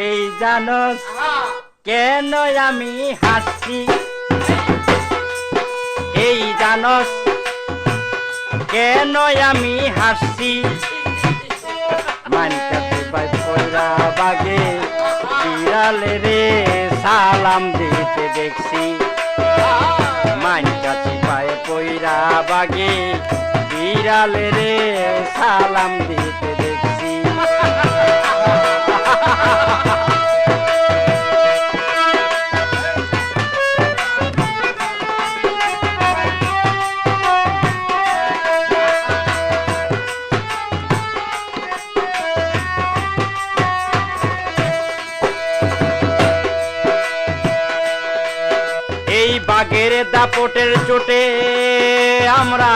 এই জানোস কেন আমি হাসছি, এই জানোস কেন আমি হাসছি, মানকাতে পাই পয়রা বাগে বিড়ালে রে সালাম দিতে দেখছি, মানকাতে পায় পয়রা বাগে বিড়ালে রে সালাম দিতে দেখছি। এই বাঘের দাপটের চোটে আমরা